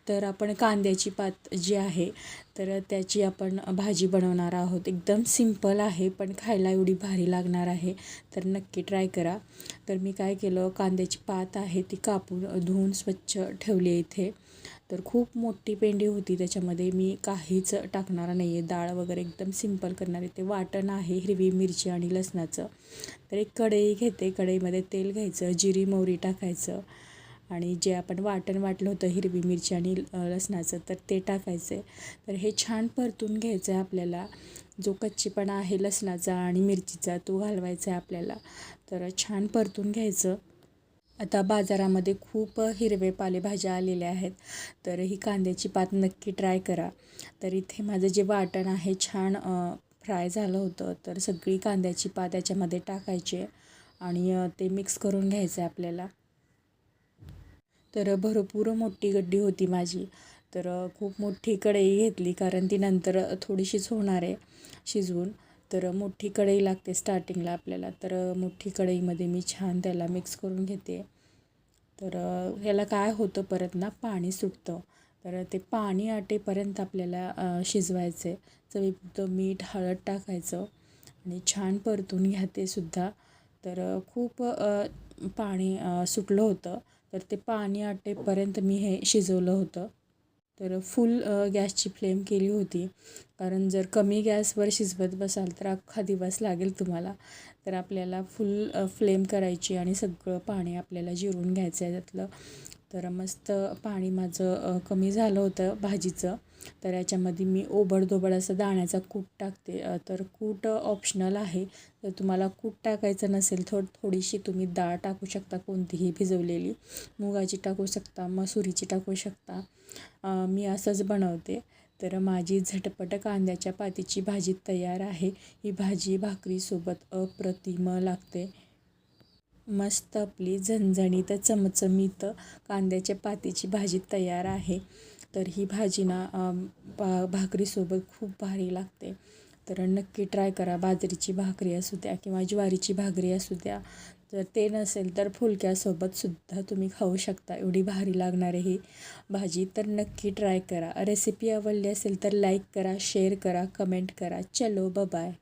तर आपण कांद्याची पात जी आहे तर त्याची आपण भाजी बनवणार आहोत. एकदम सिंपल आहे पण खायला एवढी भारी लागणार आहे, तर नक्की ट्राय करा. तर मी काय केलं, कांद्याची पात आहे ती कापून धुवून स्वच्छ ठेवली आहे इथे. तर खूप मोठी पेंडी होती, त्याच्यामध्ये मी काहीच टाकणार नाही आहे, डाळ वगैरे एकदम सिंपल करणार आहे. ते वाटण आहे हिरवी मिरची आणि लसणाचं. तर एक कढई घेते, कढईमध्ये तेल घ्यायचं, जिरी मोहरी टाकायचं आणि जे आपण वाटण वाटलं होतं हिरवी मिरची आणि लसणाचं तर ते टाकायचं आहे. तर हे छान परतून घ्यायचं आहे आपल्याला. जो कच्चेपणा आहे लसणाचा आणि मिरचीचा तो घालवायचा आहे आपल्याला. तर छान परतून घ्यायचं. आता बाजारामध्ये खूप हिरवे पालेभाज्या आलेल्या आहेत, तर ही कांद्याची पात नक्की ट्राय करा. तर इथे माझं जे वाटण आहे छान फ्राय झालं होतं, तर सगळी कांद्याची पात याच्यामध्ये टाकायची आणि ते मिक्स करून घ्यायचं आहे आपल्याला. तर भरपूर मोठी गड्डी होती माझी, तर खूप मोठी कढई घेतली कारण ती नंतर थोडीशीच होणार आहे शिजवून. तर मोठी कढई लागते स्टार्टिंगला आपल्याला. तर मोठी कढईमध्ये मी छान त्याला मिक्स करून घेते. तर याला काय होतं परत ना पाणी सुटतं, तर ते पाणी आटेपर्यंत आपल्याला शिजवायचे. चवीपुरतं मीठ हळद टाकायचं आणि छान परतून घ्या ते सुद्धा. तर खूप पाणी सुटलं होतं, तर ते पाणी आटेपर्यंत मी हे शिजवलं होतं. तर फुल गॅसची फ्लेम केली होती, कारण जर कमी गॅसवर शिजवत बसाल तर अख्खा दिवस लागेल तुम्हाला. तर आपल्याला फुल फ्लेम करायची आणि सगळं पाणी आपल्याला जिरून घ्यायचं आहे त्यातलं. तर मस्त पाणी माझं कमी झालं होतं भाजीचं. तर याच्यामध्ये मी ओबडधोबड असं दाण्याचा कूट टाकते. तर कूट ऑप्शनल आहे, तर तुम्हाला कूट टाकायचं नसेल थोडीशी तुम्ही डाळ टाकू शकता, कोणतीही भिजवलेली. मुगाची टाकू शकता, मसुरीची टाकू शकता. मी असंच बनवते. तर माझी झटपट कांद्याच्या पातीची भाजी तयार आहे. ही भाजी भाकरीसोबत अप्रतिम लागते. मस्त आपली झणझणीत चमचमीत कांद्याच्या पातीची भाजी तयार आहे. तर ही भाजी ना भाकरीसोबत खूप भारी लागते. तर नक्की ट्राय करा. बाजरीची भाकरी असू द्या किंवा ज्वारीची भाकरी असू द्या, जर ते नसेल तर फुलक्यासोबतसुद्धा तुम्ही खाऊ शकता. एवढी भारी लागणार आहे ही भाजी. तर नक्की ट्राय करा. रेसिपी आवडली असेल तर लाईक करा, शेअर करा, कमेंट करा. चलो बाय.